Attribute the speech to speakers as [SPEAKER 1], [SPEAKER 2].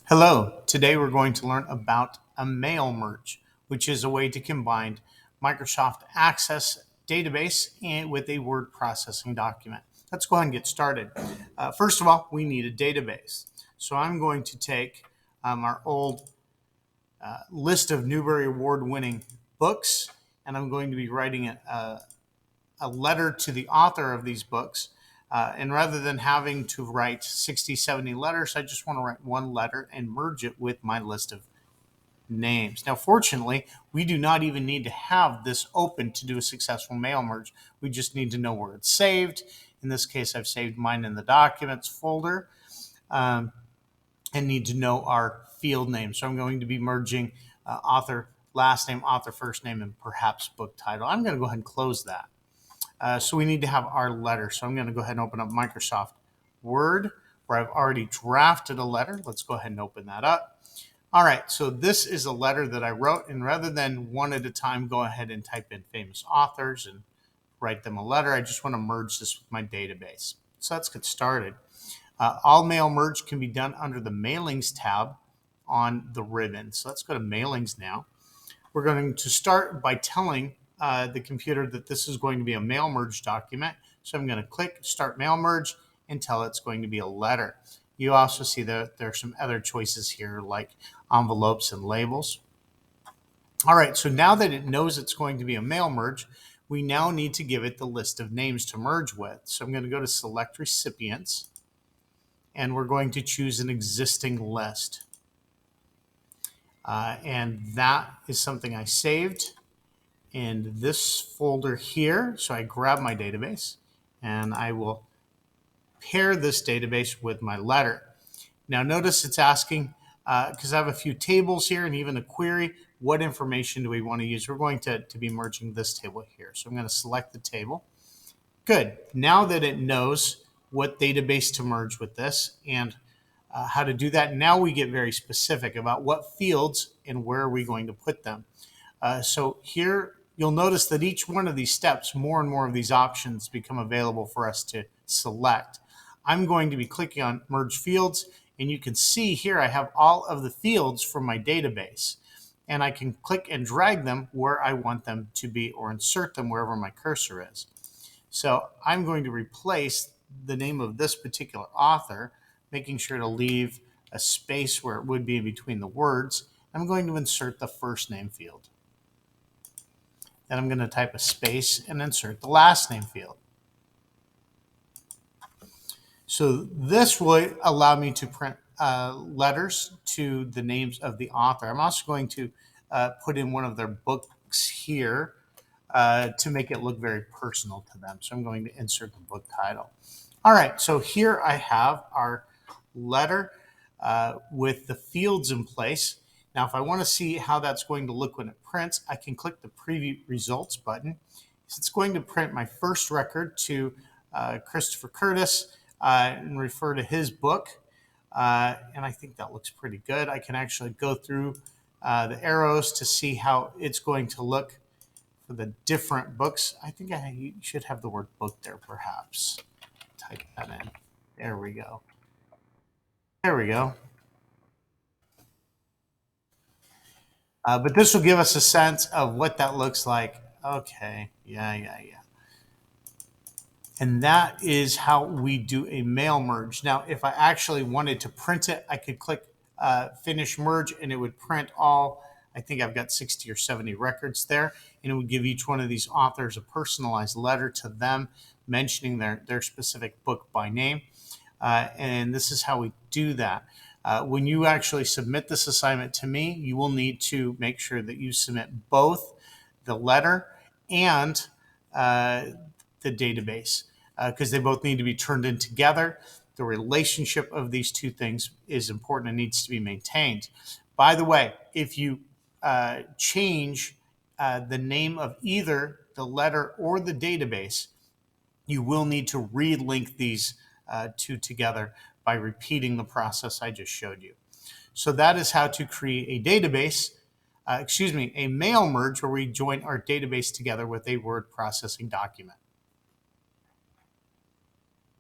[SPEAKER 1] Hello, today we're going to learn about a mail merge, which is a way to combine Microsoft Access database and with a word processing document. Let's go ahead and get started. First of all, we need a database. So I'm going to take our old list of Newbery Award winning books, and I'm going to be writing a letter to the author of these books. And rather than having to write 60, 70 letters, I just want to write one letter and merge it with my list of names. Now, fortunately, we do not even need to have this open to do a successful mail merge. We just need to know where it's saved. In this case, I've saved mine in the documents folder and need to know our field name. So I'm going to be merging author last name, author first name, and perhaps book title. I'm going to go ahead and close that. So we need to have our letter. So I'm going to go ahead and open up Microsoft Word where I've already drafted a letter. Let's go ahead and open that up. All right, so this is a letter that I wrote, and rather than one at a time, go ahead and type in famous authors and write them a letter. I just want to merge this with my database. So let's get started. All mail merge can be done under the Mailings tab on the ribbon. So let's go to Mailings now. We're going to start by telling the computer that this is going to be a mail merge document. So I'm going to click Start Mail Merge and tell it's going to be a letter. You also see that there are some other choices here like envelopes and labels. All right, so now that it knows it's going to be a mail merge, we now need to give it the list of names to merge with. So I'm going to go to Select Recipients, and we're going to choose an existing list. And that is something I saved in this folder here. So I grab my database and I will pair this database with my letter. Now notice it's asking, because I have a few tables here and even a query, what information do we want to use? We're going to be merging this table here. So I'm going to select the table. Good. Now that it knows what database to merge with this and how to do that, now we get very specific about what fields and where are we going to put them. So here you'll notice that each one of these steps, more and more of these options become available for us to select. I'm going to be clicking on Merge Fields, and you can see here I have all of the fields from my database. And I can click and drag them where I want them to be or insert them wherever my cursor is. So I'm going to replace the name of this particular author, making sure to leave a space where it would be in between the words. I'm going to insert the first name field. Then I'm going to type a space and insert the last name field. So this will allow me to print letters to the names of the author. I'm also going to put in one of their books here to make it look very personal to them. So I'm going to insert the book title. All right, so here I have our letter with the fields in place. Now, if I want to see how that's going to look when it prints, I can click the Preview Results button. So it's going to print my first record to Christopher Curtis and refer to his book. And I think that looks pretty good. I can actually go through the arrows to see how it's going to look for the different books. I think I should have the word book there, perhaps. Type that in. There we go. There we go. But this will give us a sense of what that looks like. Okay, yeah. And that is how we do a mail merge. Now, if I actually wanted to print it, I could click Finish Merge, and it would print all, I think I've got 60 or 70 records there, and it would give each one of these authors a personalized letter to them, mentioning their specific book by name. And this is how we do that. When you actually submit this assignment to me, you will need to make sure that you submit both the letter and the database because they both need to be turned in together. The relationship of these two things is important and needs to be maintained. By the way, if you change the name of either the letter or the database, you will need to relink these two together by repeating the process I just showed you. So that is how to create a database, a mail merge where we join our database together with a word processing document.